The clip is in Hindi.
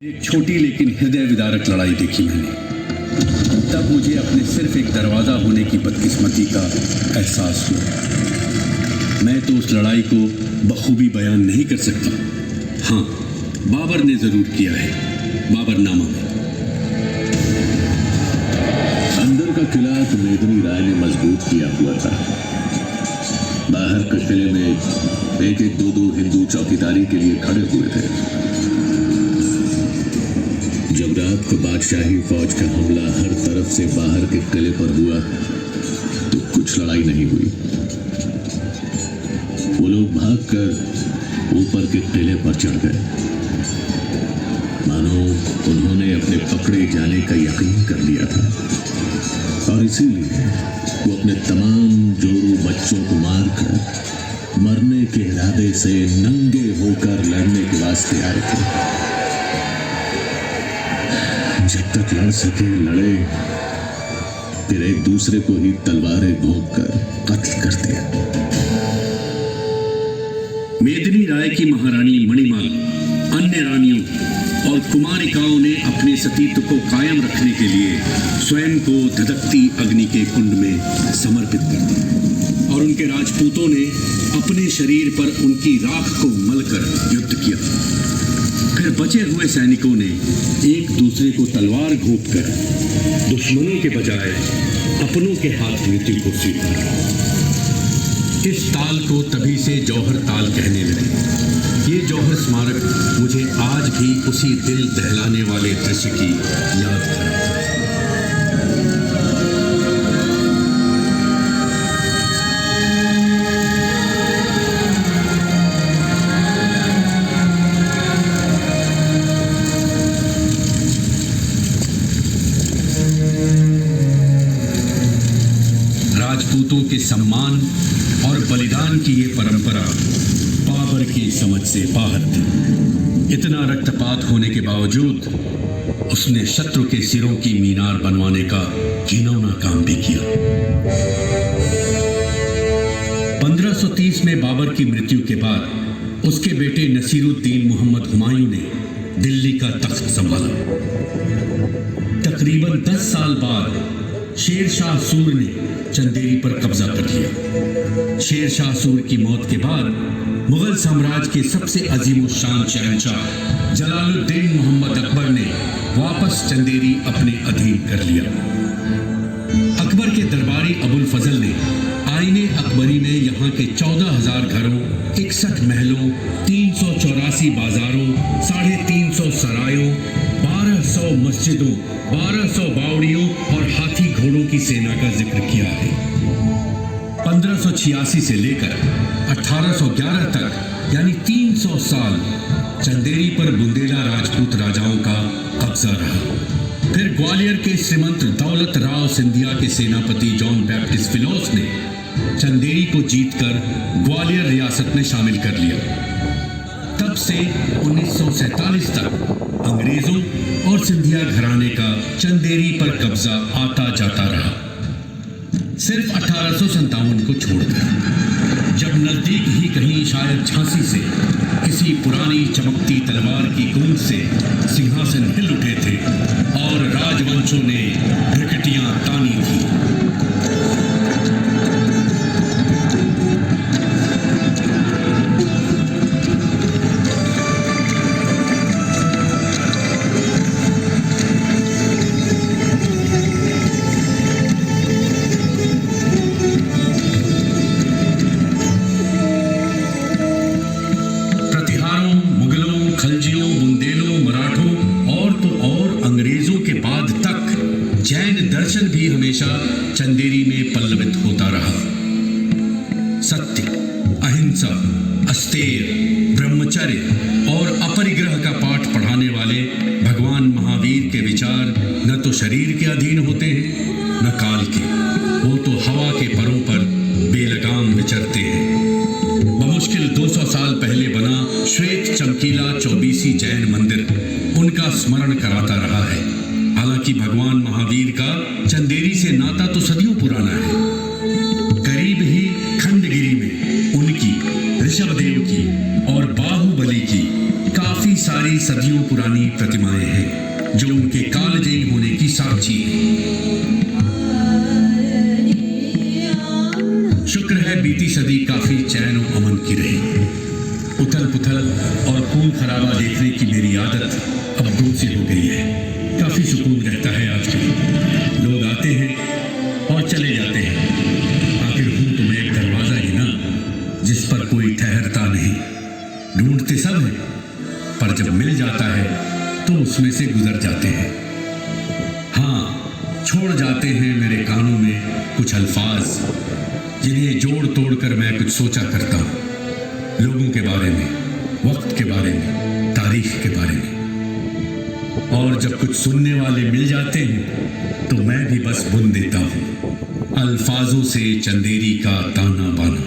एक छोटी लेकिन हृदय विदारक लड़ाई देखी मैंने। तब मुझे अपने सिर्फ एक दरवाज़ा होने की बदकिस्मती का एहसास हुआ। मैं तो उस लड़ाई को बखूबी बयान नहीं कर सकता। हाँ, बाबर ने ज़रूर किया है, बाबरनामा में। अंदर का किला तो मेदिनी राय ने मजबूत किया हुआ था। बाहर के किले में एक एक दो हिंदू चौकीदारी के लिए खड़े हुए थे। जब रात को बादशाही फौज का हमला हर तरफ से बाहर के किले पर हुआ तो कुछ लड़ाई नहीं हुई। वो लोग भागकर ऊपर के किले पर चढ़ गए, मानो उन्होंने अपने पकड़े जाने का यकीन कर लिया था और इसीलिए वो अपने तमाम जोरू बच्चों को मारकर मरने के इरादे से नंगे होकर लड़ने के वास्ते आए थे। जब तक लड़ सके लड़े, फिर एक दूसरे को ही तलवारें भोंककर कत्ल कर दिया। मेदिनी राय की महारानी मणिमाला अन्य रानियों और कुमारिकाओं ने अपने सतीत्व को कायम रखने के लिए स्वयं को धधकती अग्नि के कुंड में समर्पित कर दिया और उनके राजपूतों ने अपने शरीर पर उनकी राख को मलकर युद्ध किया। फिर बचे हुए सैनिकों ने एक दूसरे को तलवार घोंपकर दुश्मनों के बजाय अपनों के हाथ मृत्यु को स्वीकारा। इस ताल को तभी से जौहर ताल कहने लगे। ये जौहर स्मारक मुझे आज भी उसी दिल दहलाने वाले दृश्य की याद कराता है। राजपूतों के सम्मान और बलिदान की ये परंपरा बाबर की समझ से बाहर थी। इतना रक्तपात होने के बावजूद उसने शत्रु के सिरों की मीनार बनवाने का घिनौना काम भी किया। 1530 में बाबर की मृत्यु के बाद उसके बेटे नसीरुद्दीन मोहम्मद हुमायूं ने दिल्ली का तख्त संभाला। तकरीबन 10 साल बाद शेर शाह सूर ने चंदेरी पर कब्जा कर लिया। शेर शाह सूर की मौत के बाद मुगल साम्राज्य के सबसे अजीम-उश-शान शहंशाह जलालुद्दीन मोहम्मद अकबर ने वापस चंदेरी अपने अधीन कर लिया। अकबर के दरबारी अबुल फजल ने आईने अकबरी में यहाँ के 14,000 घरों, 61 महलों, 384 बाजारों, 350 सरायों, 1200 मस्जिदों, 1200 बावड़ियों और हाथी घोड़ों की सेना का जिक्र किया है। 1586 से लेकर 1811 तक यानी 300 साल चंदेरी पर बुंदेला राजपूत राजाओं का कब्जा रहा। फिर ग्वालियर के श्रीमंत दौलत राव सिंधिया के सेनापति जॉन बैप्टिस्ट फिलोस ने चंदेरी को जीतकर ग्वालियर रियासत में शामिल कर लिया। तब से 1947 तक अंग्रेजों और सिंधिया घराने का चंदेरी पर कब्जा आता जाता रहा, सिर्फ 1857 को छोड़कर, जब नजदीक ही कहीं शायद झांसी से किसी पुरानी चमकती तलवार की गूंज से सिंहासन हिल उठे थे और राजवंशों ने ढिकटियां तानी थी। चंदेरी में पल्लवित होता रहा। सत्य, अहिंसा, अस्तेय, ब्रह्मचर्य और अपरिग्रह का पाठ पढ़ाने वाले भगवान महावीर के विचार न तो शरीर के अधीन होते हैं न काल के। वो तो हवा के परों पर बेलगाम विचरते हैं। बमुश्किल 200 साल पहले बना श्वेत चमकीला 24 जैन मंदिर उनका स्मरण कराता रहा है। हालांकि भगवान महावीर का चंदेरी से नाता तो सदियों पुराना है। करीब ही खंडगिरी में उनकी, ऋषभदेव की और बाहुबली की काफी सारी सदियों सदियों पुरानी प्रतिमाएं हैं जो उनके कालजयी होने की साक्षी हैं। शुक्र है बीती सदी काफी चैन और अमन की रही। उथल पुथल और खून खराबा देखने की मेरी आदत अब दूर से हो गई है। काफी सुकून रहता है आजकल। लोग आते हैं और चले जाते हैं। आखिर हूं तो मैं एक दरवाजा ही ना, जिस पर कोई ठहरता नहीं। ढूंढते सब हैं, पर जब मिल जाता है तो उसमें से गुजर जाते हैं। हाँ, छोड़ जाते हैं मेरे कानों में कुछ अल्फाज, जिन्हें जोड़ तोड़ कर मैं कुछ सोचा करता हूँ। लोगों के बारे में, वक्त के बारे में, तारीख के बारे में। और जब कुछ सुनने वाले मिल जाते हैं तो मैं भी बस बुन देता हूँ अल्फाजों से चंदेरी का ताना बाना।